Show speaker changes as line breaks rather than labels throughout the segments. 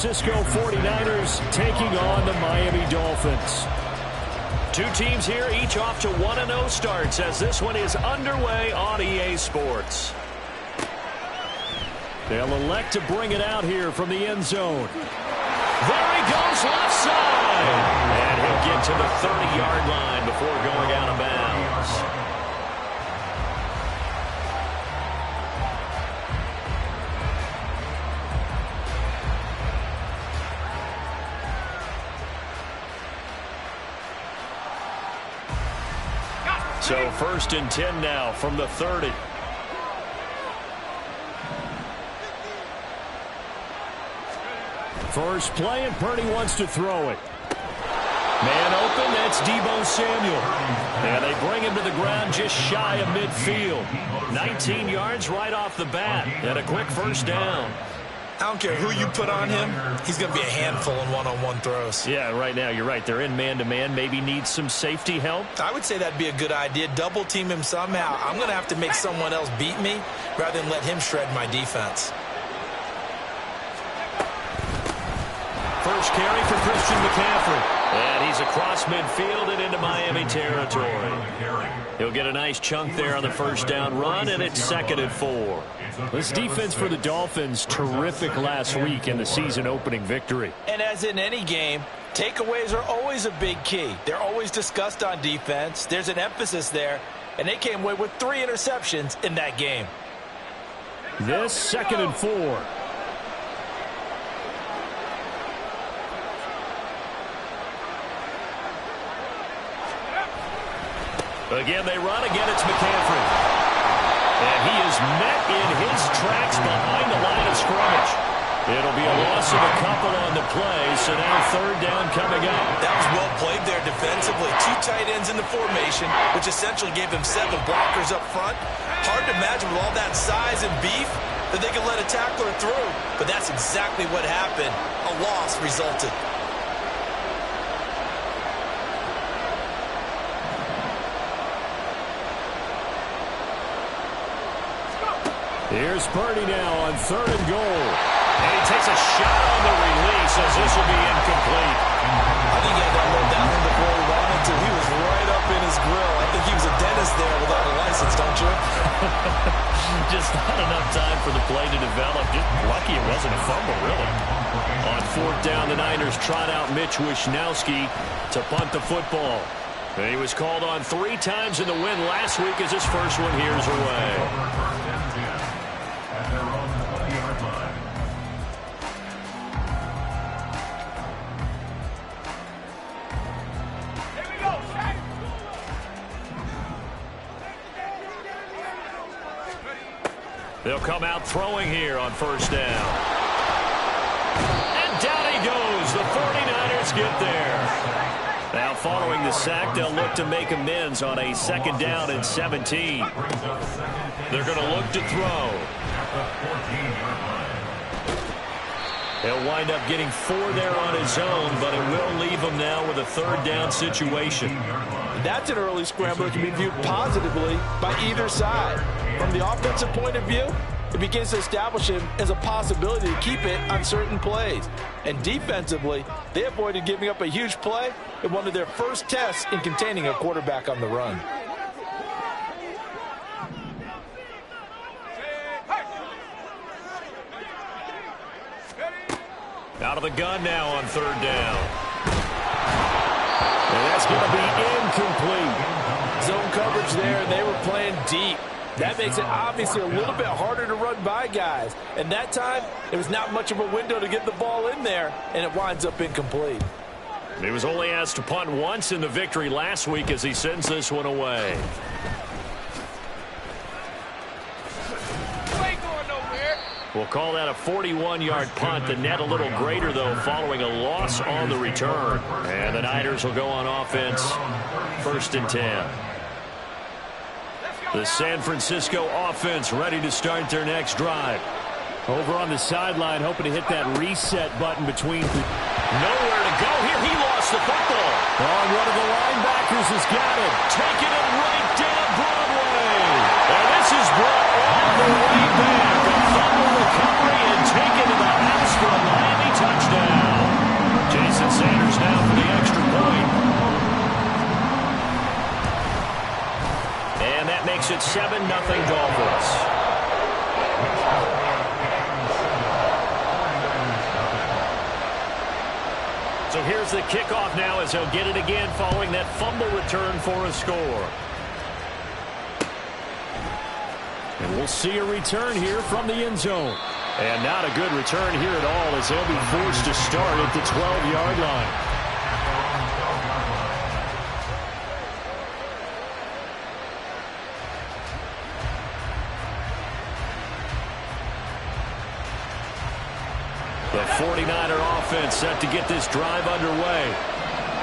Francisco 49ers taking on the Miami Dolphins.
Two teams here, each off to 1-0 starts as this one is underway on EA Sports.
They'll elect to bring it out here from the end zone.
There he goes, left side. And he'll get to the 30-yard line before going out of bounds. So 1st and 10 now from the 30.
First play, and Purdy wants to throw it. Man open, that's Deebo Samuel. And they bring him to the ground just shy of midfield. 19 yards right off the bat, and a quick first down.
I don't care who you put on him, he's going to be a handful in one-on-one throws.
Yeah, right now, you're right. They're in man-to-man, maybe needs some safety help.
I would say that'd be a good idea. Double team him somehow. I'm going to have to make someone else beat me rather than let him shred my defense.
First carry for Christian McCaffrey. And he's across midfield and into Miami territory. He'll get a nice chunk there on the first down run, and it's 2nd and 4.
This defense for the Dolphins, terrific last week in the season-opening victory.
And as in any game, takeaways are always a big key. They're always discussed on defense. There's an emphasis there, and they came away with 3 interceptions in that game.
This 2nd and 4.
Again, they run. Again, it's McCaffrey. And he is met in his tracks behind the line of scrimmage. It'll be a loss of a couple on the play, so now 3rd down coming up.
That was well played there defensively. 2 tight ends in the formation, which essentially gave them 7 blockers up front. Hard to imagine with all that size and beef that they could let a tackler through. But that's exactly what happened. A loss resulted.
Here's Purdy now on 3rd and goal.
And he takes a shot on the release as this will be incomplete.
I think he had that one down before he wanted to. He was right up in his grill. I think he was a dentist there without a license, don't you?
Just not enough time for the play to develop. Just lucky it wasn't a fumble, really. On 4th down, the Niners trot out Mitch Wishnowski to punt the football. And he was called on 3 times in the win last week as his first one here's away. They'll come out throwing here on 1st down. And down he goes. The 49ers get there. Now following the sack, they'll look to make amends on a 2nd down and 17. They're going to look to throw. He'll wind up getting 4 there on his own, but it will leave him now with a 3rd down situation.
That's an early scrambler that can be viewed positively by either side. From the offensive point of view, it begins to establish him as a possibility to keep it on certain plays. And defensively, they avoided giving up a huge play in one of their first tests in containing a quarterback on the run.
Out of the gun now on 3rd down.
And that's going to be incomplete.
Zone coverage there, and they were playing deep. That makes it obviously a little bit harder to run by guys. And that time, there was not much of a window to get the ball in there, and it winds up incomplete.
He was only asked to punt once in the victory last week as he sends this one away. We'll call that a 41-yard punt. The net a little greater, though, following a loss on the return. And the Niners will go on offense, 1st and 10. The San Francisco offense ready to start their next drive.
Over on the sideline, hoping to hit that reset button between.
Nowhere to go here. He lost the football.
Oh, one of the linebackers has got it.
Taking it right down Broadway. And this is brought all the way back. A fumble recovery and taken to the house for a Miami touchdown.
7-0 Dolphins. So here's the kickoff now as he'll get it again following that fumble return for a score. And we'll see a return here from the end zone. And not a good return here at all as they'll be forced to start at the 12-yard line. The 49er offense set to get this drive underway.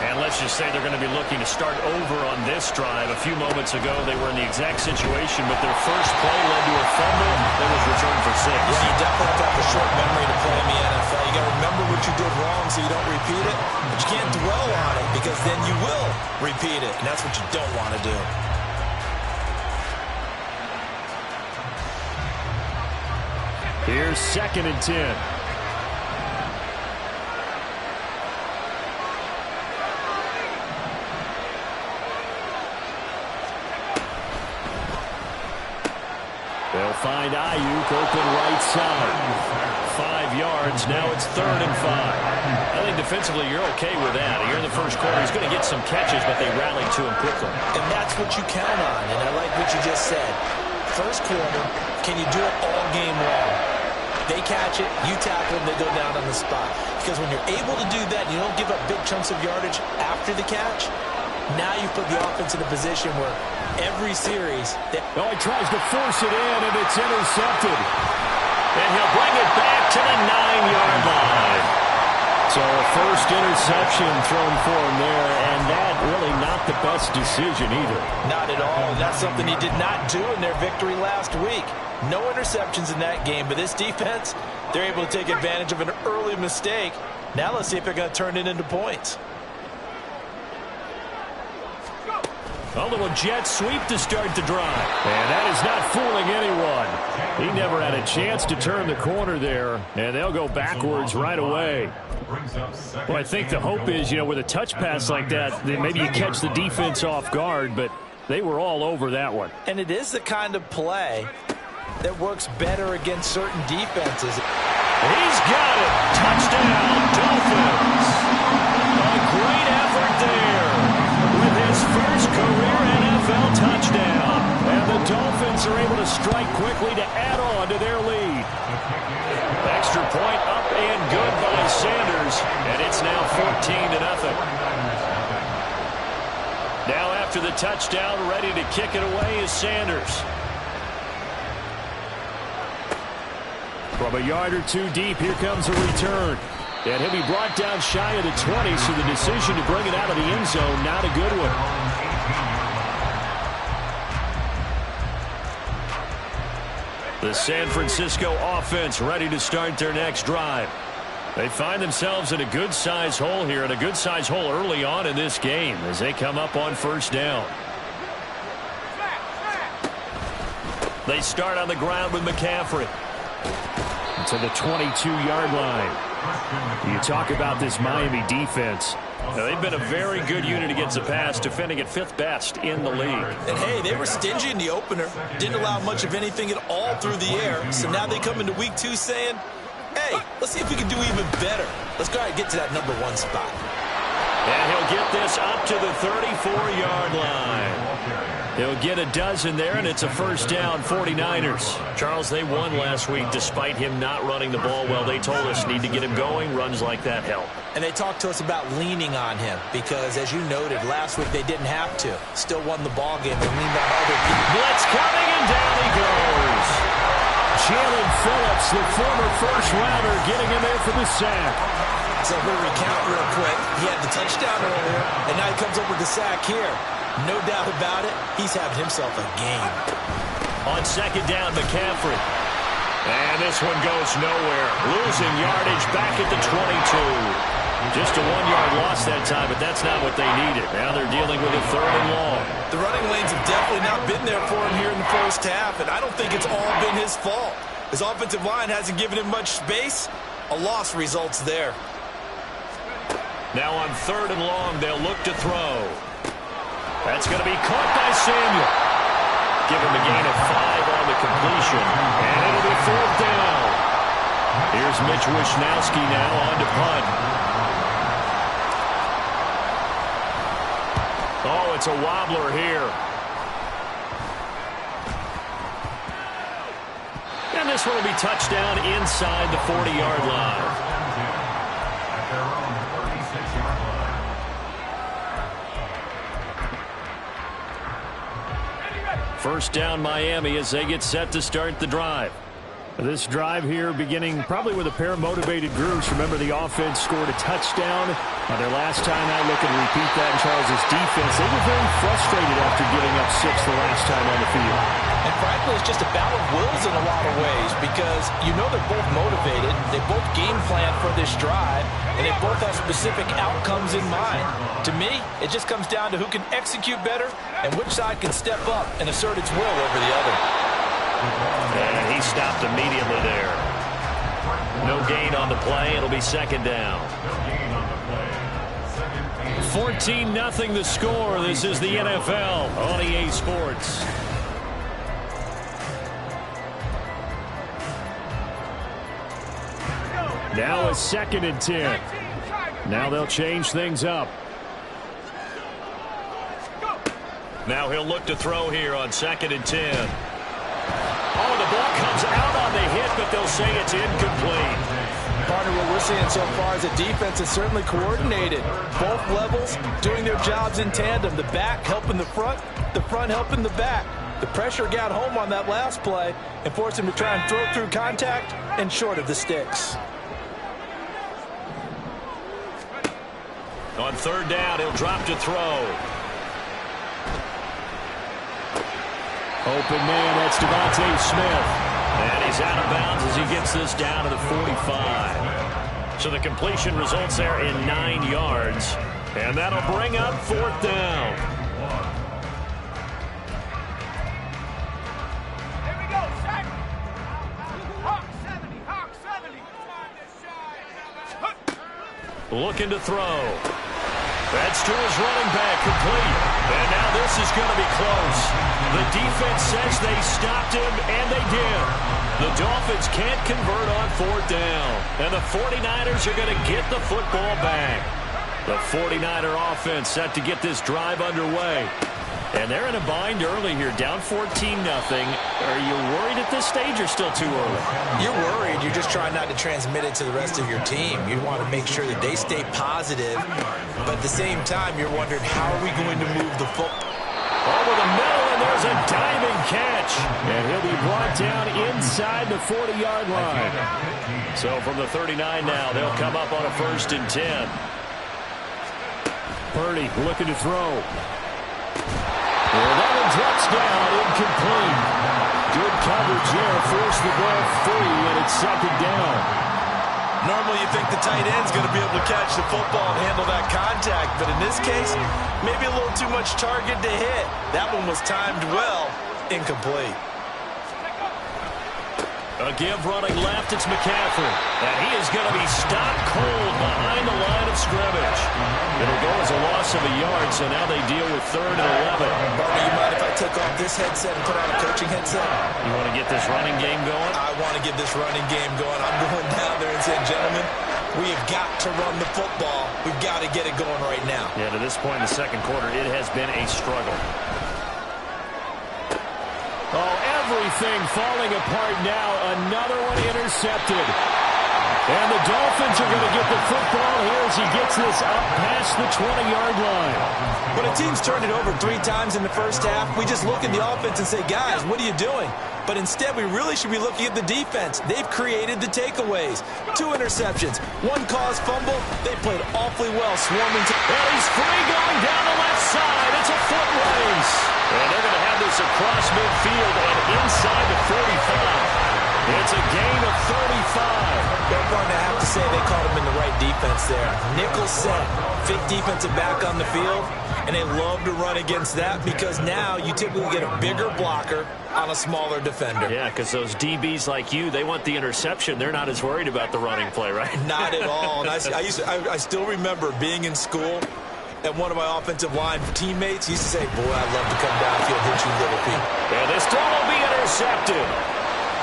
And let's just say they're going to be looking to start over on this drive. A few moments ago, they were in the exact situation, but their first play led to a fumble that was returned for 6.
Yeah, you definitely have to have a short memory to play in the NFL. You got to remember what you did wrong so you don't repeat it. But you can't dwell on it because then you will repeat it, and that's what you don't want to do.
Here's 2nd and 10. They'll find Ayuk open right side. 5 yards. Now it's 3rd and 5. I think defensively you're okay with that. Here in the first quarter, he's going to get some catches, but they rallied to him quickly.
And that's what you count on. And I like what you just said. First quarter, can you do it all game long? They catch it, you tackle them, they go down on the spot. Because when you're able to do that, you don't give up big chunks of yardage after the catch, now you put the offense in a position where every series...
Oh, he tries to force it in, and it's intercepted. And he'll bring it back to the 9-yard line. So a first interception thrown for him there, and that really not the best decision either.
Not at all. That's something he did not do in their victory last week. No interceptions in that game, but this defense, they're able to take advantage of an early mistake. Now let's see if they're going to turn it into points.
A little jet sweep to start the drive. And that is not fooling anyone. He never had a chance to turn the corner there, and they'll go backwards right away. Well, I think the hope is, with a touch pass like that, then maybe you catch the defense off guard, but they were all over that one.
And it is the kind of play that works better against certain defenses.
He's got it. Touchdown, Dolphins. A great effort there with his first career NFL touchdown. And the Dolphins are able to strike quickly to add on to their lead. Extra point up and good by Sanders. And it's now 14-0. Now after the touchdown, ready to kick it away is Sanders. From a yard or two deep, here comes a return. And he'll be brought down shy of the 20, so the decision to bring it out of the end zone, not a good one. The San Francisco offense ready to start their next drive. They find themselves in a good-sized hole here, and a good-sized hole early on in this game as they come up on first down. They start on the ground with McCaffrey. To the 22-yard line. You talk about this Miami defense. Now, they've been a very good unit against the pass, defending at 5th best in the league.
And, hey, they were stingy in the opener. Didn't allow much of anything at all through the air. So now they come into week 2 saying, hey, let's see if we can do even better. Let's go ahead and get to that number 1 spot.
And he'll get this up to the 34-yard line. He'll get a dozen there, and it's a first down, 49ers. Charles, they won last week despite him not running the ball well. They told us need to get him going. Runs like that help.
And they talked to us about leaning on him because, as you noted, last week they didn't have to. Still won the ball game. They leaned on other people.
Blitz coming, and down he goes. Jalen Phillips, the former first-rounder, getting him there for the sack.
So we'll recount real quick. He had the touchdown earlier, and now he comes up with the sack here. No doubt about it, he's having himself a game.
On second down, McCaffrey. And this one goes nowhere. Losing yardage back at the 22. Just a 1-yard loss that time, but that's not what they needed. Now they're dealing with a 3rd and long.
The running lanes have definitely not been there for him here in the first half, and I don't think it's all been his fault. His offensive line hasn't given him much space. A loss results there.
Now on 3rd and long, they'll look to throw. That's going to be caught by Samuel.
give him a gain of 5 on the completion. And it'll be 4th down. Here's Mitch Wishnowsky now on to punt. Oh, it's a wobbler here. And this one will be touchdown inside the 40-yard line. First down Miami as they get set to start the drive.
This drive here beginning probably with a pair of motivated groups. Remember, the offense scored a touchdown. Their last time out, looking to repeat that in Charles' defense. They were very frustrated after giving up 6 the last time on the field.
And frankly, it's just a battle of wills in a lot of ways because you know they're both motivated. They both game plan for this drive, and they both have specific outcomes in mind. To me, it just comes down to who can execute better and which side can step up and assert its will over the other.
And he stopped immediately there. No gain on the play. It'll be 2nd down. 14-0 the score. This is the NFL on EA Sports.
Now a 2nd and 10. Now they'll change things up.
Now he'll look to throw here on 2nd and 10. Oh, the ball comes out on the hit, but they'll say it's incomplete.
Partner, what we're seeing so far is the defense is certainly coordinated. Both levels doing their jobs in tandem. The back helping the front helping the back. The pressure got home on that last play and forced him to try and throw through contact and short of the sticks.
On 3rd down, he'll drop to throw.
Open man, that's Devontae Smith.
And he's out of bounds as he gets this down to the 45. So the completion results there in 9 yards. And that'll bring up 4th down.
Here we go, Shaq. Hawk 70.
Looking to throw. That's to his running back, complete. And now this is going to be close. The defense says they stopped him, and they did. The Dolphins can't convert on 4th down. And the 49ers are going to get the football back. The 49er offense set to get this drive underway. And they're in a bind early here, down 14-0. Are you worried at this stage or still too early?
You're worried. You're just trying not to transmit it to the rest of your team. You want to make sure that they stay positive. But at the same time, you're wondering, how are we going to move the football?
Over the middle, and there's a diving catch. And he'll be brought down inside the 40-yard line.
So from the 39 now, they'll come up on a 1st and 10.
Purdy looking to throw. Well, that one drops down, incomplete. Good coverage there, forced the ball free, and it's 2nd down.
Normally you think the tight end's going to be able to catch the football and handle that contact, but in this case, maybe a little too much target to hit. That one was timed well, incomplete.
A give running left, it's McCaffrey. And he is going to be stopped cold behind the line of scrimmage. It'll go as a loss of a yard, so now they deal with 3rd and 11.
Barbara, you mind if I take off this headset and put on a coaching headset?
You want to get this running game going?
I want to get this running game going. I'm going down there and saying, gentlemen, we have got to run the football. We've got to get it going right now.
Yeah, to this point in the 2nd quarter, it has been a struggle.
Oh, everything falling apart now. Another one intercepted. And the Dolphins are going to get the football here as he gets this up past the 20-yard line.
When a team's turned it over 3 times in the first half, we just look at the offense and say, guys, what are you doing? But instead, we really should be looking at the defense. They've created the takeaways. 2 interceptions, 1 caused fumble. They played awfully well, swarming to...
And he's free going down the left side. It's a foot race. And they're going to have this across midfield and inside the 45. It's a gain of 35.
They're going to have to say they caught him in the right defense there. Nickel set, fake defensive back on the field, and they love to run against that because now you typically get a bigger blocker on a smaller defender.
Yeah, because those DBs like you, they want the interception. They're not as worried about the running play, right?
Not at all. And I still remember being in school, and one of my offensive line teammates used to say, boy, I'd love to come downfield, hit you, little Pete.
And this throw will be intercepted.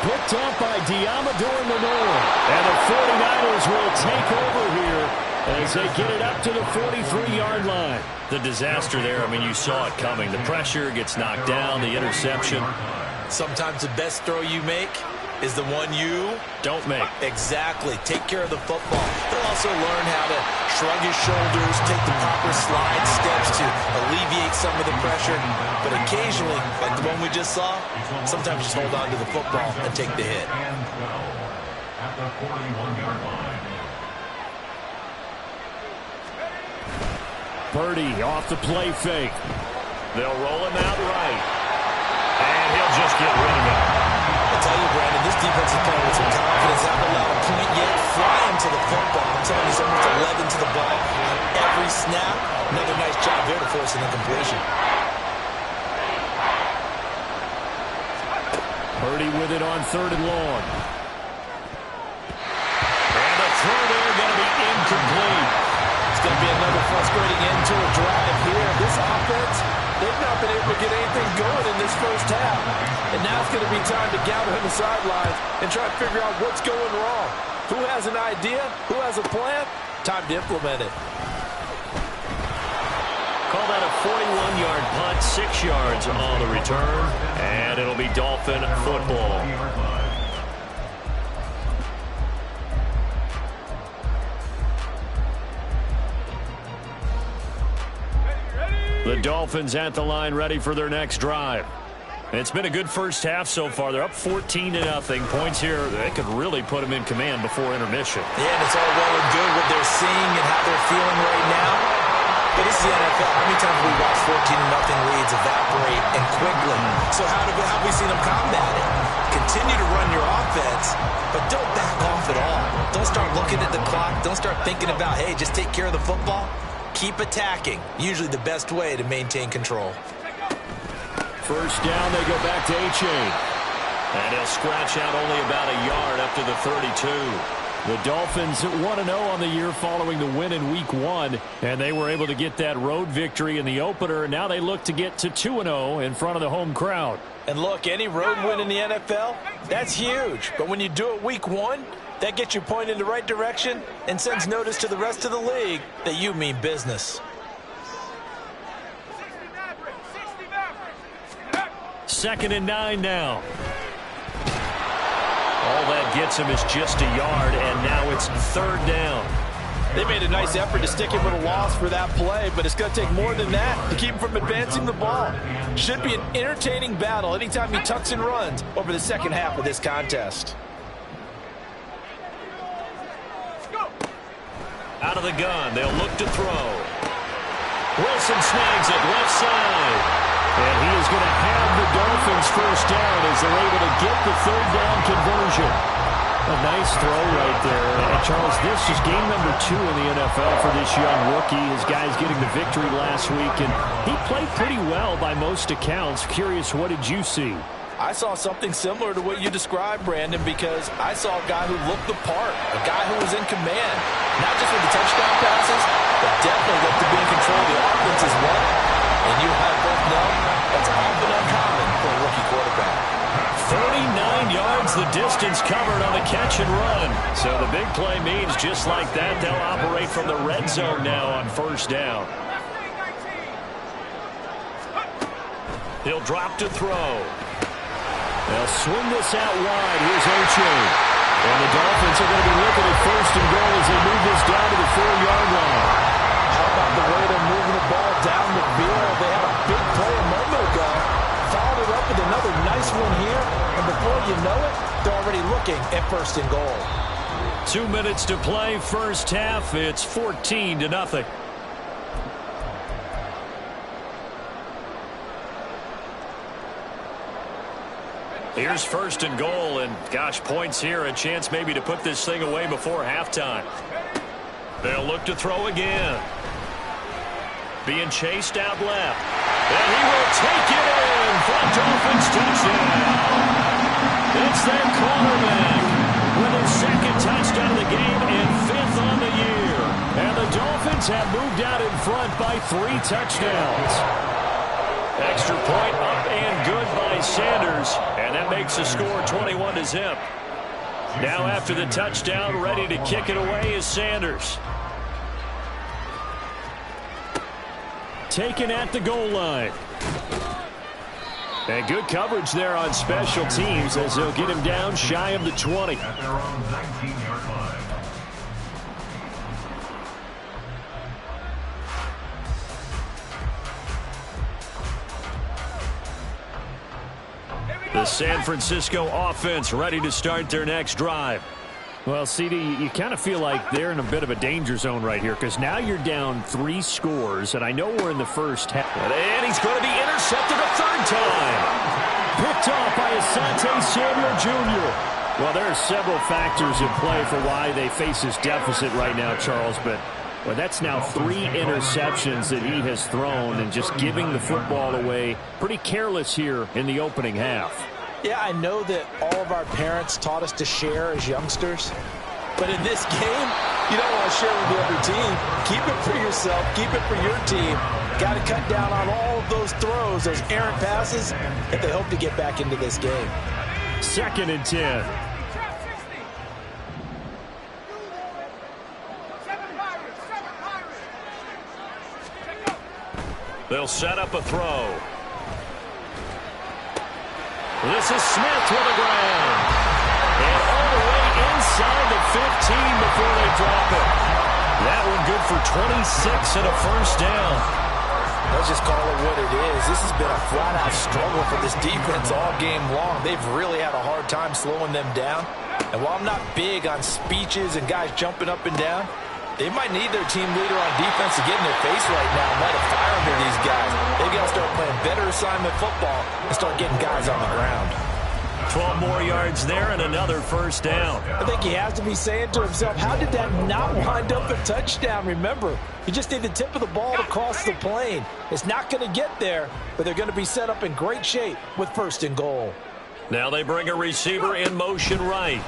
Picked up by Deommodore Lenoir.
And the 49ers will take over here as they get it up to the 43-yard line. The disaster there, I mean, you saw it coming. The pressure gets knocked down, the interception.
Sometimes the best throw you make is the one you
don't make.
Exactly. Take care of the football. He'll also learn how to shrug his shoulders, take the proper slide steps to alleviate some of the pressure. But occasionally, like the one we just saw, sometimes just hold on to the football and take the hit.
At the 41-yard line.
Purdy off the play fake. They'll roll him out right. And he'll just get rid of it.
I tell you, Brandon, this defense is playing with some confidence. Haven't allowed a point yet. Fly him to the football. I'm telling you, it's almost 11 to the ball on every snap. Another nice job there to force an incompletion.
Purdy with it on 3rd and long. And the throw there going to be incomplete.
It's going to be another frustrating end to a drive here. This offense, they've not been able to get anything going in this first half. And now it's going to be time to gather on the sidelines and try to figure out what's going wrong. Who has an idea? Who has a plan? Time to implement it.
Call that a 41-yard punt, 6 yards on the return. And it'll be Dolphin football. The Dolphins at the line, ready for their next drive. It's been a good first half so far. They're up 14-0. Points here, they could really put them in command before intermission.
Yeah, and it's all well and good what they're seeing and how they're feeling right now. But this is the NFL. How many times have we watched 14-0 leads evaporate and quickly? So how have we seen them combat it? Continue to run your offense, but don't back off at all. Don't start looking at the clock. Don't start thinking about, hey, just take care of the football. Keep attacking. Usually the best way to maintain control.
First down, they go back to A-Chain. And he'll scratch out only about a yard up to the 32. The Dolphins 1-0 on the year following the win in Week 1. And they were able to get that road victory in the opener. Now they look to get to 2-0 in front of the home crowd.
And look, any road win in the NFL, that's huge. But when you do it Week 1, that gets you pointed in the right direction and sends notice to the rest of the league that you mean business.
2nd and 9 now. All that gets him is just a yard, and now it's 3rd down.
They made a nice effort to stick him with a loss for that play, but it's going to take more than that to keep him from advancing the ball. Should be an entertaining battle anytime he tucks and runs over the second half of this contest.
Out of the gun, they'll look to throw. Wilson snags it left side. And he is going to have the Dolphins first down as they're able to get the 3rd down conversion. A nice throw right there. And Charles, this is game number 2 in the NFL for this young rookie. His guys getting the victory last week, and he played pretty well by most accounts. Curious, what did you see?
I saw something similar to what you described, Brandon, because I saw a guy who looked the part, a guy who was in command, not just with the touchdown passes, but definitely looked to be in control of the offense as well. And you have both know that's often uncommon for a rookie quarterback.
39 yards the distance covered on the catch and run. So the big play means just like that, they'll operate from the red zone now on first down. He'll drop to throw. They'll swing this out wide. Here's A-Chain. And the Dolphins are going to be looking at 1st and goal as they move this down to the 4-yard line.
How about the way they're moving the ball down the field? They had a big play a moment ago. Followed it up with another nice one here. And before you know it, they're already looking at 1st and goal.
2 minutes to play, first half. It's 14-0. Here's 1st and goal, and gosh, points here, a chance maybe to put this thing away before halftime. They'll look to throw again. Being chased out left. And he will take it in for a Dolphins touchdown. It's their quarterback with his 2nd touchdown of the game and 5th on the year. And the Dolphins have moved out in front by 3 touchdowns. Extra point up and good by by Sanders, and that makes the score 21-0. Now after the touchdown, ready to kick it away is Sanders. Taken at the goal line. And good coverage there on special teams as they'll get him down shy of the 20.
At their own 19-yard line.
The San Francisco offense ready to start their next drive.
Well, CD, you kind of feel like they're in a bit of a danger zone right here because now you're down 3 scores, and I know we're in the first half.
And he's going to be intercepted a third time.
Picked off by Asante Samuel Jr. Well, there are several factors in play for why they face this deficit right now, Charles, but well, that's now 3 interceptions that he has thrown and just giving the football away. Pretty careless here in the opening half.
Yeah, I know that all of our parents taught us to share as youngsters. But in this game, you don't want to share with the other team. Keep it for yourself. Keep it for your team. Got to cut down on all of those throws, those errant passes, if they hope to get back into this game.
2nd and 10.
They'll set up a throw. This is Smith with the ground. And all the way inside the 15 before they drop it. That one good for 26 and a first down.
Let's just call it what it is. This has been a flat-out struggle for this defense all game long. They've really had a hard time slowing them down. And while I'm not big on speeches and guys jumping up and down, they might need their team leader on defense to get in their face right now and light a fire under these guys. They've got to start playing better assignment football and start getting guys on the ground.
12 more yards there and another first down.
I think he has to be saying to himself, how did that not wind up a touchdown? Remember, you just need the tip of the ball to cross the plane. It's not going to get there, but they're going to be set up in great shape with 1st and goal.
Now they bring a receiver in motion right.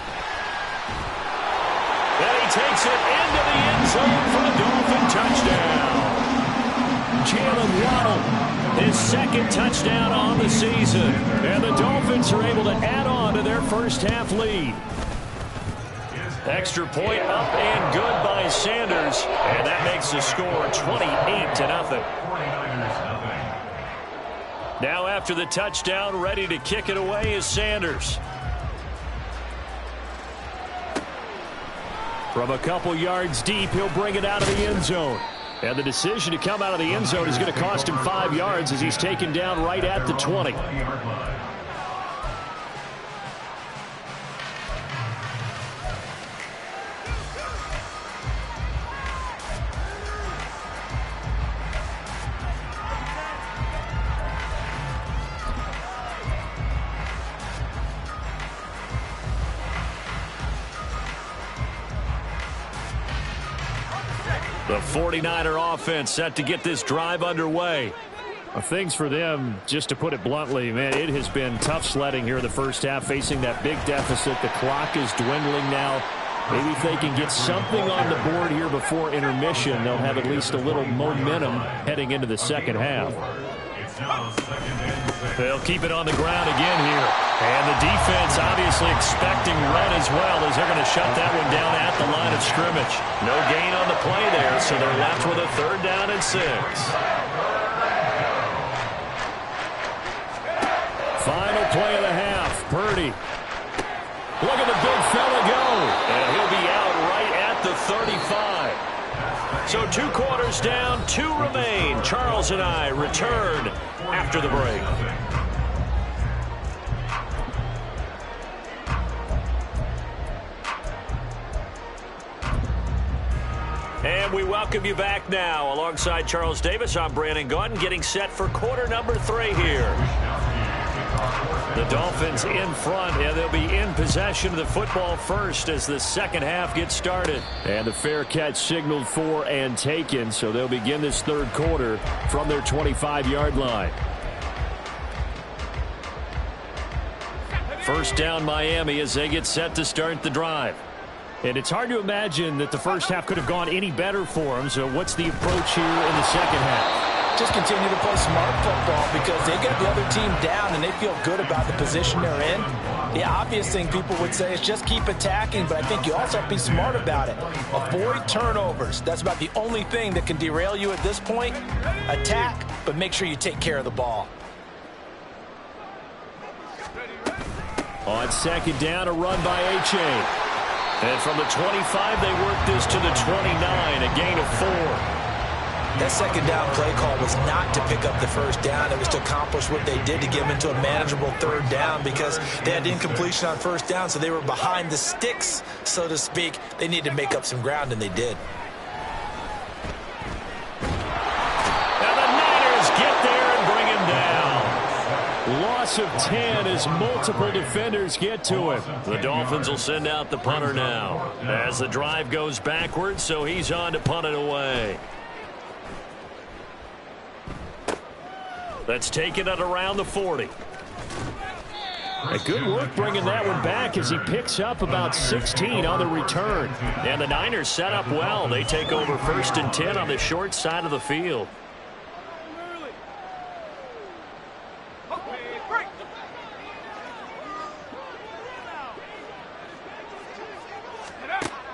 And he takes it into the end zone for a Dolphin touchdown. Jalen Waddle, his 2nd touchdown on the season. And the Dolphins are able to add on to their first half lead. Extra point up and good by Sanders. And that makes the score 28-0. Now after the touchdown, ready to kick it away is Sanders. From a couple yards deep, he'll bring it out of the end zone. And the decision to come out of the end zone is going to cost him 5 yards as he's taken down right at the 20. The 49er offense set to get this drive underway.
Well, things for them, just to put it bluntly, man, it has been tough sledding here in the first half, facing that big deficit. The clock is dwindling now. Maybe if they can get something on the board here before intermission, they'll have at least a little momentum heading into the second half.
They'll keep it on the ground again here. And the defense obviously expecting run as well as they're going to shut that one down at the line of scrimmage. No gain on the play there, so they're left with a 3rd down and 6.
Final play of the half. Purdy.
Look at the big fella go. And he'll be out right at the 35. So 2 quarters down, 2 remain. Charles and I return after the break. And we welcome you back now. Alongside Charles Davis, I'm Brandon Gaudin, getting set for quarter number 3 here. The Dolphins in front, and they'll be in possession of the football first as the second half gets started.
And the fair catch signaled for and taken, so they'll begin this 3rd quarter from their 25-yard line.
First down Miami as they get set to start the drive.
And it's hard to imagine that the first half could have gone any better for them, so what's the approach here in the second half?
just continue to play smart football because they get the other team down and they feel good about the position they're in. The obvious thing people would say is just keep attacking, but I think you also have to be smart about it. Avoid turnovers. That's about the only thing that can derail you at this point. Attack, but make sure you take care of the ball.
On second down, a run by H.A. And from the 25, they work this to the 29, a gain of 4.
That second down play call was not to pick up the first down. It was to accomplish what they did to get them into a manageable third down because they had incompletion on first down, so they were behind the sticks, so to speak. They needed to make up some ground, and they did.
And the Niners get there and bring him down. Loss of 10 as multiple defenders get to him.
The Dolphins will send out the punter now as the drive goes backwards, so he's on to punt it away. That's taken it around the 40.
A good work bringing that one back as he picks up about 16 on the return.
And the Niners set up well. They take over 1st and 10 on the short side of the field.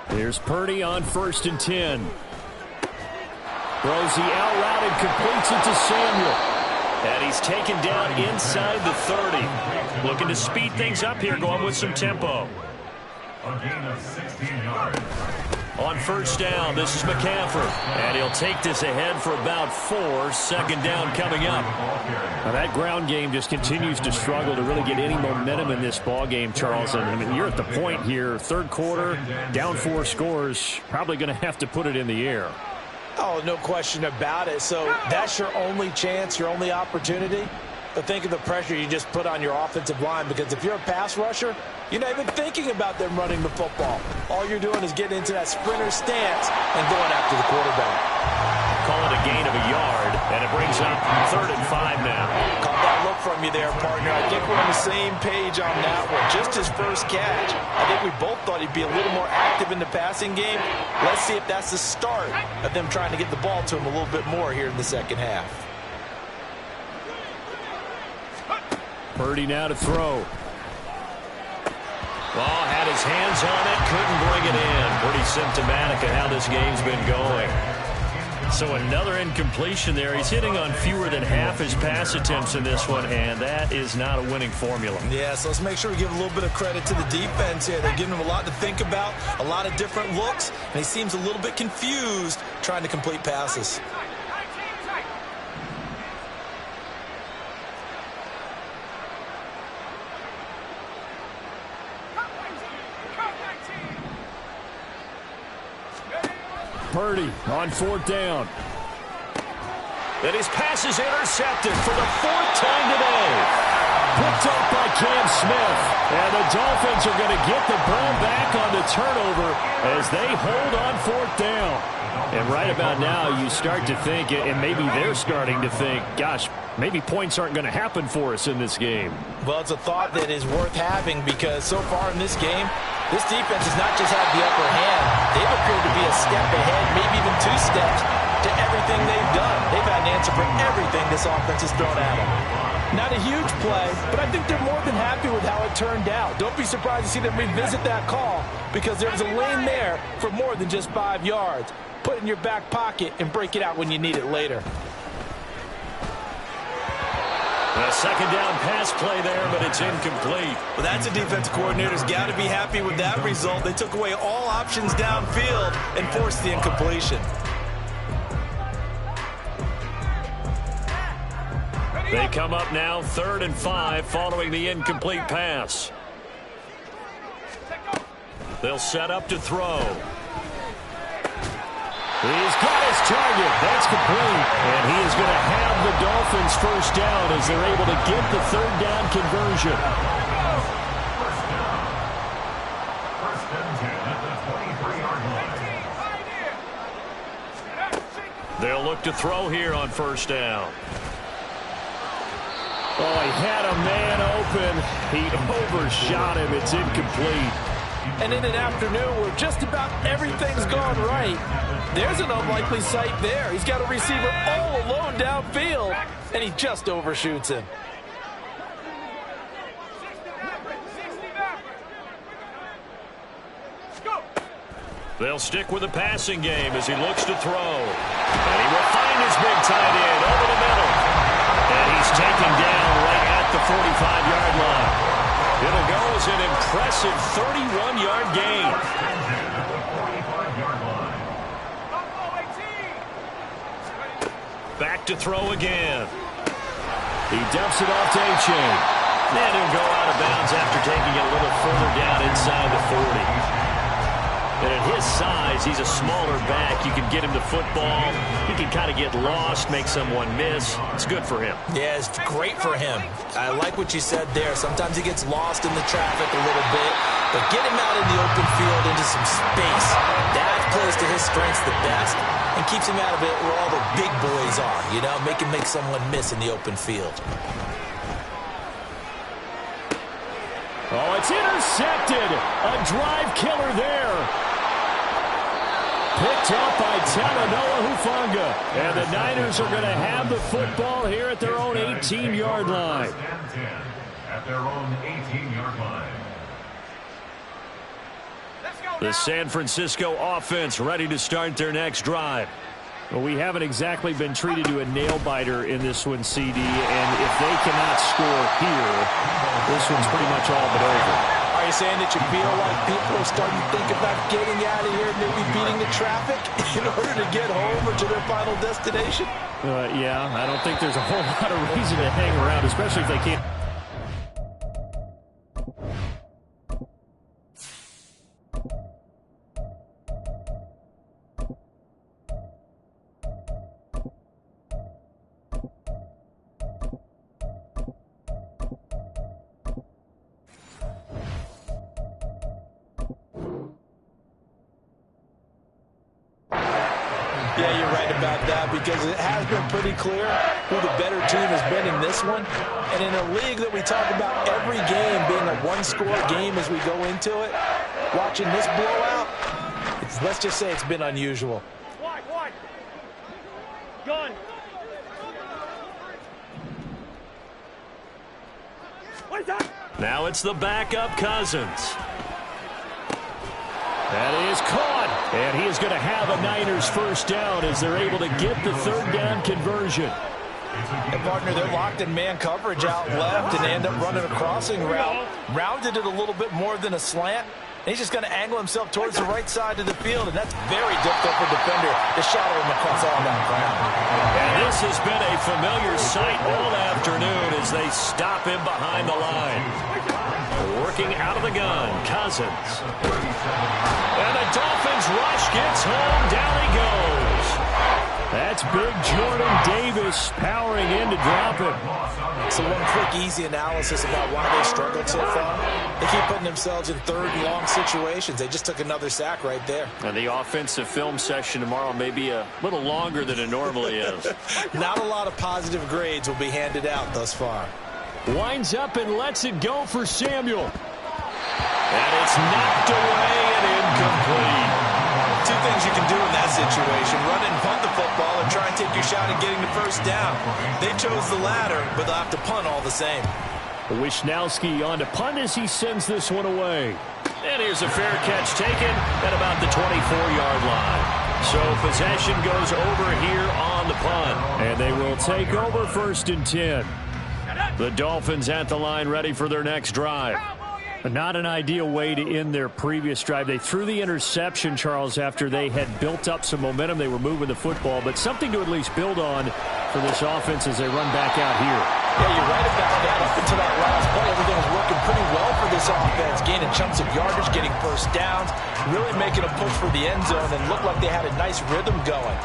Here's Purdy on 1st and 10. Throws the out route and completes it to Samuel.
And he's taken down inside the 30. Looking to speed things up here, going with some tempo.
A gain of 16 yards.
On 1st down, this is McCaffrey. And he'll take this ahead for about 4. 2nd down coming up.
Now that ground game just continues to struggle to really get any momentum in this ball game, Charles. And I mean, you're at the point here, 3rd quarter, down 4 scores, probably going to have to put it in the air.
Oh, no question about it. So that's your only chance, your only opportunity. But think of the pressure you just put on your offensive line, because if you're a pass rusher, you're not even thinking about them running the football. All you're doing is getting into that sprinter stance and going after the quarterback.
Call it a gain of a yard, and it brings up 3rd and 5 now.
Caught that look from you there, partner. I think we're on the same page on that one. Just his first catch. I think we both thought he'd be a little more active in the passing game. Let's see if that's the start of them trying to get the ball to him a little bit more here in the second half.
Purdy now to throw.
Well, had his hands on it, couldn't bring it in. Pretty symptomatic of how this game's been going. So another incompletion there. He's hitting on fewer than half his pass attempts in this one, and that is not a winning formula.
Yeah, so let's make sure we give a little bit of credit to the defense here. They're giving him a lot to think about, a lot of different looks, and he seems a little bit confused trying to complete passes.
Purdy on 4th down.
And his pass is intercepted for the 4th time today.
Picked up by Cam Smith. And the Dolphins are going to get the ball back on the turnover as they hold on 4th down. And right about now, you start to think, and maybe they're starting to think, gosh, maybe points aren't going to happen for us in this game.
Well, it's a thought that is worth having, because so far in this game, this defense has not just had the upper hand. They've appeared to be a step ahead, maybe even 2 steps to everything they've done. They've had an answer for everything this offense has thrown at them. Not a huge play, but I think they're more than happy with how it turned out. Don't be surprised to see them revisit that call, because there was a lane there for more than just 5 yards. Put it in your back pocket and break it out when you need it later.
A 2nd down pass play there, but it's incomplete.
Well, that's a defensive coordinator's got to be happy with that result. They took away all options downfield and forced the incompletion.
They come up now 3rd and 5 following the incomplete pass. They'll set up to throw.
He's got his target. That's complete. And he is going to have the Dolphins 1st down as they're able to get the 3rd down conversion.
First and 10 at the 23-yard line.
They'll look to throw here on 1st down.
Oh, he had a man open. He overshot him. It's incomplete.
And in an afternoon where just about everything's gone right, there's an unlikely sight there. He's got a receiver all alone downfield, and he just overshoots him.
They'll stick with the passing game as he looks to throw. And he will find his big tight end over the middle. And he's taken down right at the 45-yard line. It'll go as an impressive 31-yard gain. Back to throw again. He dumps it off to A-Chain. And he'll go out of bounds after taking it a little further down inside the 40. And at his size, he's a smaller back. You can get him the football. He can kind of get lost, make someone miss. It's good for him.
Yeah, it's great for him. I like what you said there. Sometimes he gets lost in the traffic a little bit, but get him out in the open field into some space. That plays to his strengths the best and keeps him out of it where all the big boys are, you know, make someone miss in the open field.
Oh, it's intercepted. A drive killer there. Picked up by Talanoa Hufanga. And the Niners are going to have the football here at their own 18-yard line.
At their own 18-yard line.
The San Francisco offense ready to start their next drive.
Well, we haven't exactly been treated to a nail-biter in this one, CD, and if they cannot score here, this one's pretty much all but over.
Are you saying that you feel like people are starting to think about getting out of here, maybe beating the traffic in order to get home or to their final destination?
Yeah, I don't think there's a whole lot of reason to hang around, especially if they can't.
Yeah, you're right about that because it has been pretty clear who the better team has been in this one. And in a league that we talk about every game being a one-score game as we go into it, watching this blowout, let's just say it's been unusual.
Wide. Gun. What is that?
Now it's the backup Cousins. That is caught. And he is going to have a Niners first down as they're able to get the third down conversion.
And partner, they're locked in man coverage out left, and they end up running a crossing route. Rounded it a little bit more than a slant. And he's just going to angle himself towards the right side of the field, and that's very difficult for a defender to shadow him across all that ground.
And this has been a familiar sight all afternoon as they stop him behind the line. Working out of the gun, Cousins. And the Dolphins rush gets home. Down he goes. That's big Jordan Davis powering in to drop him.
So one quick, easy analysis about why they struggled so far. They keep putting themselves in third and long situations. They just took another sack right there.
And the offensive film session tomorrow may be a little longer than it normally is.
Not a lot of positive grades will be handed out thus far.
Winds up and lets it go for Samuel. And it's knocked away and incomplete.
Two things you can do in that situation: run and punt the football, or try and take your shot at getting the first down. They chose the latter, but they'll have to punt all the same.
Wishnowski on to punt as he sends this one away. And here's a fair catch taken at about the 24-yard line. So possession goes over here on the punt. And they will take over 1st and 10. The Dolphins at the line ready for their next drive.
Not an ideal way to end their previous drive. They threw the interception, Charles, after they had built up some momentum. They were moving the football, but something to at least build on for this offense as they run back out here.
Yeah, you're right about that. Up until that last play, everything was working pretty well for this offense, gaining chunks of yardage, getting first downs, really making a push for the end zone, and looked like they had a nice rhythm going.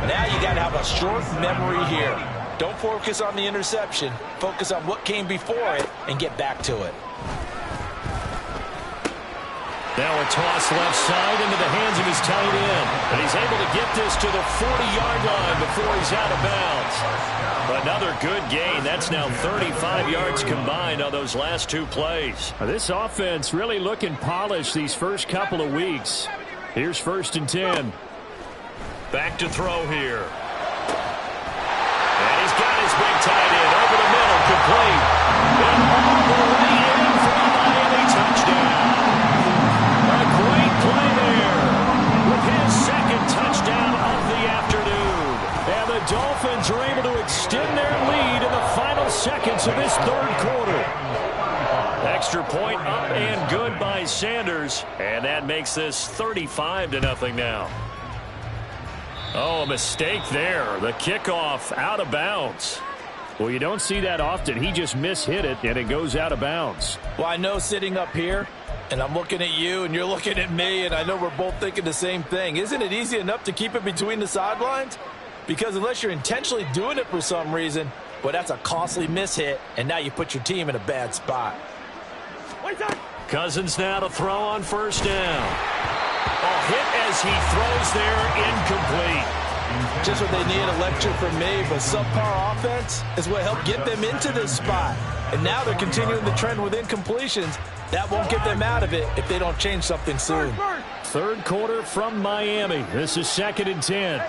Now you got to have a short memory here. Don't focus on the interception. Focus on what came before it and get back to it.
Now a toss left side into the hands of his tight end. And he's able to get this to the 40-yard line before he's out of bounds. Another good gain. That's now 35 yards combined on those last two plays.
This offense really looking polished these first couple of weeks. Here's 1st and 10.
Back to throw here. And he's got his big tight end over the middle, complete. And all the way in for a Miami touchdown. A great play there with his second touchdown of the afternoon.
And the Dolphins are able to extend their lead in the final seconds of this third quarter.
Extra point up and good by Sanders. And that makes this 35-0 now.
Oh, a mistake there. The kickoff out of bounds. Well, you don't see that often. He just mishit it, and it goes out of bounds.
Well, I know sitting up here, and I'm looking at you, and you're looking at me, and I know we're both thinking the same thing. Isn't it easy enough to keep it between the sidelines? Because unless you're intentionally doing it for some reason, well, that's a costly mishit, and now you put your team in a bad spot.
Cousins now to throw on 1st down. A hit as he throws there, incomplete.
Just what they need, a lecture from me, but subpar offense is what helped get them into this spot. And now they're continuing the trend with incompletions. That won't get them out of it if they don't change something soon.
Third quarter from Miami. This is 2nd and 10.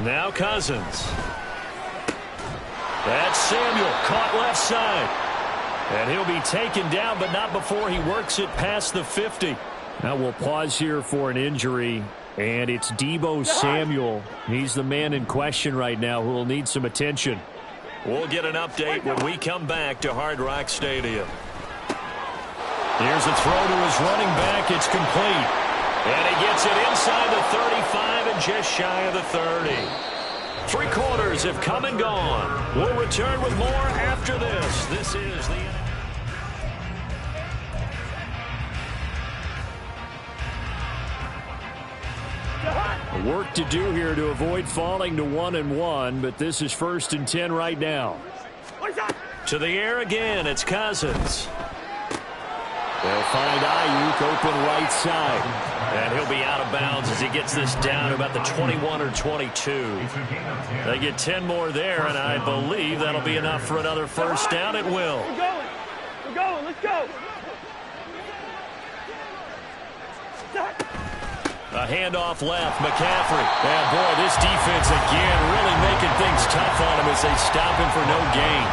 Now Cousins. That's Samuel, caught left side. And he'll be taken down, but not before he works it past the 50.
Now we'll pause here for an injury, and it's Deebo Samuel. He's the man in question right now who will need some attention.
We'll get an update when we come back to Hard Rock Stadium. Here's a throw to his running back. It's complete. And he gets it inside the 35 and just shy of the 30. 3 quarters have come and gone. We'll return with more after this. This is the...
Work to do here to avoid falling to 1-1, but this is 1st and 10 right now.
To the air again, it's Cousins.
They'll find Ayuk open right side.
And he'll be out of bounds as he gets this down to about the 21 or 22. They get 10 more there, and I believe that'll be enough for another 1st down. It will.
We're going. Let's go.
A handoff left, McCaffrey. And boy, this defense again really making things tough on him as they stop him for no gain.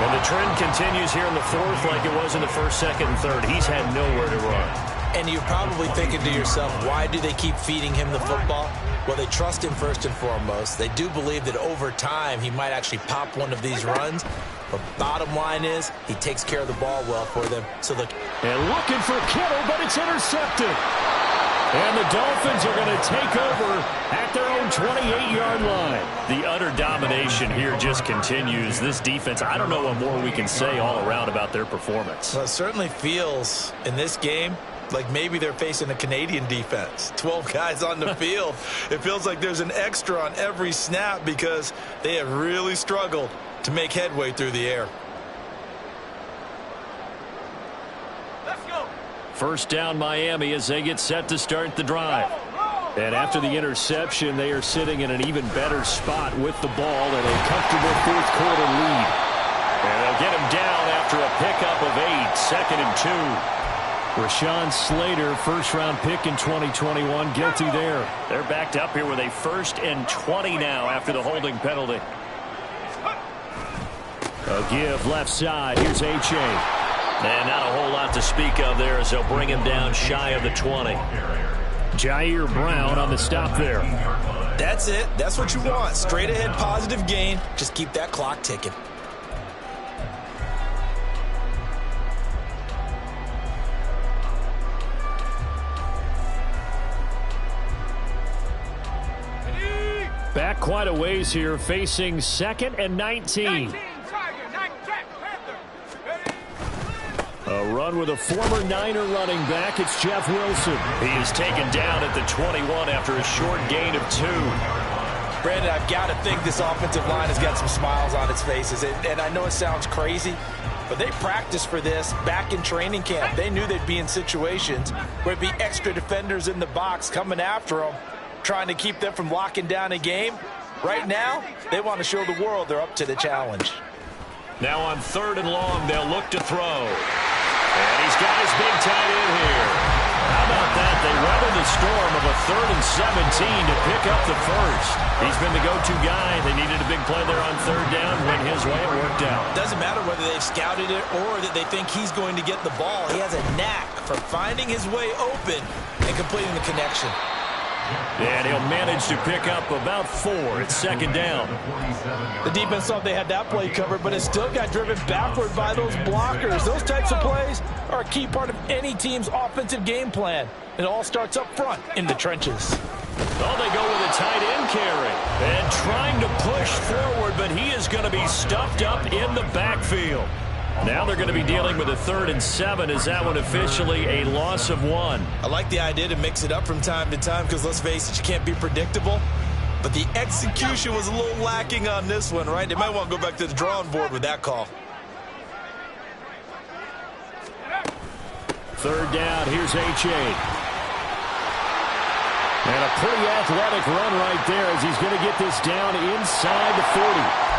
And the trend continues here in the 4th like it was in the 1st, 2nd, and 3rd. He's had nowhere to run.
And you're probably thinking to yourself, why do they keep feeding him the football? Well, they trust him first and foremost. They do believe that over time he might actually pop one of these runs. But bottom line is he takes care of the ball well for them. So
and looking for Kittle, but it's intercepted. And the Dolphins are going to take over at their own 28-yard line.
The utter domination here just continues. This defense, I don't know what more we can say all around about their performance.
Well, it certainly feels in this game like maybe they're facing a Canadian defense. 12 guys on the field. It feels like there's an extra on every snap because they have really struggled to make headway through the air.
1st down Miami as they get set to start the drive.
And after the interception, they are sitting in an even better spot with the ball and a comfortable 4th quarter lead.
And they'll get him down after a pickup of 8, 2nd and 2.
Rashawn Slater, 1st-round pick in 2021, guilty there.
They're backed up here with a 1st and 20 now after the holding penalty.
A give left side. Here's H.A.
And not a whole lot to speak of there as they'll bring him down shy of the 20.
Jair Brown on the stop there.
That's it. That's what you want. Straight ahead positive gain. Just keep that clock ticking.
Back quite a ways here, facing 2nd and 19. A run with a former Niner running back. It's Jeff Wilson.
He is taken down at the 21 after a short gain of 2.
Brandon, I've got to think this offensive line has got some smiles on its faces. And I know it sounds crazy, but they practiced for this back in training camp. They knew they'd be in situations where it'd be extra defenders in the box coming after them, trying to keep them from locking down a game. Right now, they want to show the world they're up to the challenge.
Now on 3rd and long, they'll look to throw. And he's got his big tight end here. How about that? They weathered the storm of a 3rd and 17 to pick up the first. He's been the go-to guy. They needed a big play there on 3rd down. Went his way. It worked out.
Doesn't matter whether they've scouted it or that they think he's going to get the ball. He has a knack for finding his way open and completing the connection.
And he'll manage to pick up about 4 at 2nd down.
The defense thought they had that play covered, but it still got driven backward by those blockers. Those types of plays are a key part of any team's offensive game plan. It all starts up front in the trenches.
Oh, they go with a tight end carry. And trying to push forward, but he is going to be stuffed up in the backfield. Now they're going to be dealing with a 3rd and 7. Is that one officially a loss of 1?
I like the idea to mix it up from time to time because, let's face it, you can't be predictable. But the execution was a little lacking on this one, right? They might want to go back to the drawing board with that call.
3rd down, here's H.A. And a pretty athletic run right there as he's going to get this down inside the 40.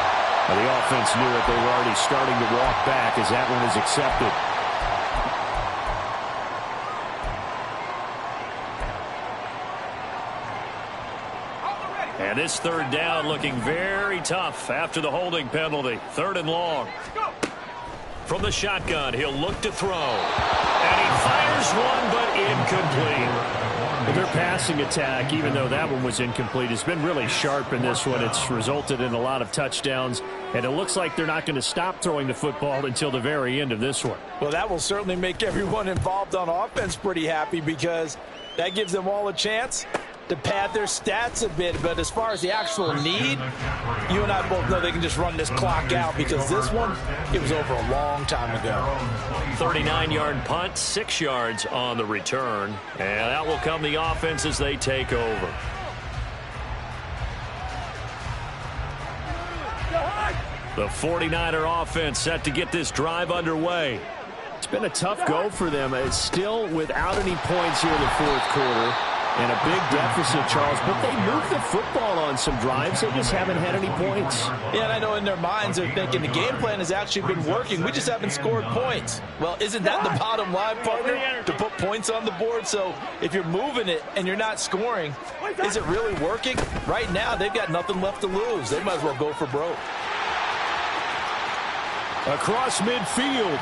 Well, the offense knew it. They were already starting to walk back as that one is accepted. And this 3rd down looking very tough after the holding penalty. 3rd and long. From the shotgun, he'll look to throw. And he fires one, but incomplete. But their passing attack, even though that one was incomplete, has been really sharp in this one. It's resulted in a lot of touchdowns, and it looks like they're not going to stop throwing the football until the very end of this one.
Well, that will certainly make everyone involved on offense pretty happy because that gives them all a chance to pad their stats a bit. But as far as the actual need, you and I both know they can just run this clock out because this one, it was over a long time ago.
39-yard punt, 6 yards on the return. And out will come the offense as they take over. The 49er offense set to get this drive underway. It's been a tough go for them. It's still without any points here in the 4th quarter. And a big deficit, Charles, but they moved the football on some drives. They just haven't had any points.
Yeah, and I know in their minds they're thinking the game plan has actually been working. We just haven't scored points. Well, isn't that the bottom line, partner? To put points on the board. So if you're moving it and you're not scoring, is it really working? Right now, they've got nothing left to lose. They might as well go for broke.
Across midfield.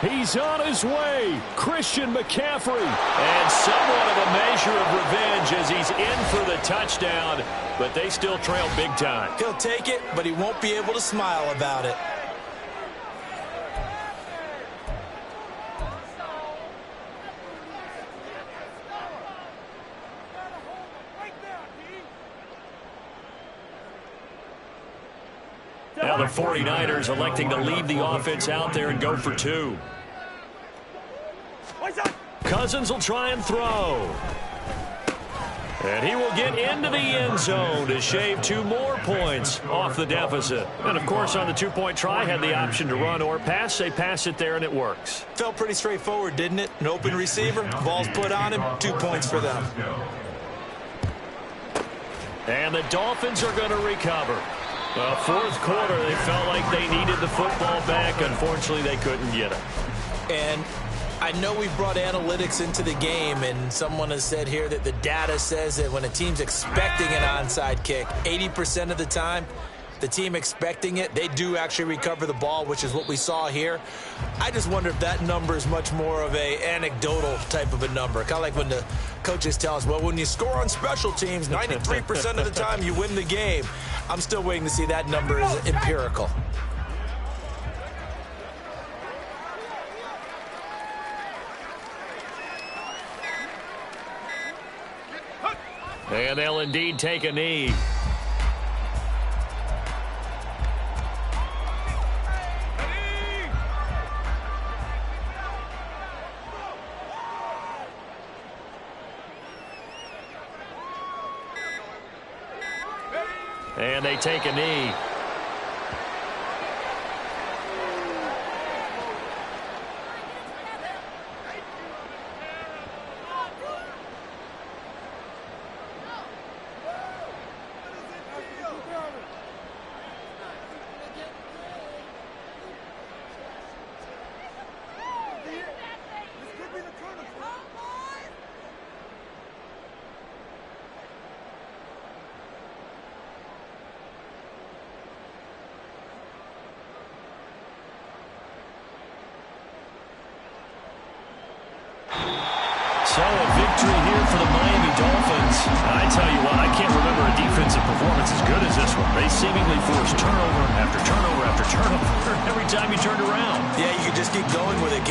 He's on his way, Christian McCaffrey. And somewhat of a measure of revenge as he's in for the touchdown, but they still trail big time.
He'll take it, but he won't be able to smile about it.
Now the 49ers electing to leave the offense out there and go for 2. Cousins will try and throw. And he will get into the end zone to shave 2 more points off the deficit. And, of course, on the 2-point try, had the option to run or pass. They pass it there, and it works.
Felt pretty straightforward, didn't it? An open receiver, ball's put on him, 2 points for them.
And the Dolphins are going to recover. Well, 4th quarter, they felt like they needed the football back. Unfortunately, they couldn't get it.
And I know we've brought analytics into the game, and someone has said here that the data says that when a team's expecting an onside kick, 80% of the time, the team expecting it, they do actually recover the ball, which is what we saw here. I just wonder if that number is much more of a anecdotal type of a number. Kind of like when the coaches tell us, well, when you score on special teams, 93% of the time you win the game. I'm still waiting to see that number is empirical.
And they'll indeed take a knee.
And they take a knee. So a victory here for the Miami Dolphins. I tell you what, I can't remember a defensive performance as good as this one. They seemingly forced turnover after turnover after turnover every time you turned around.
Yeah, you can just keep going with it.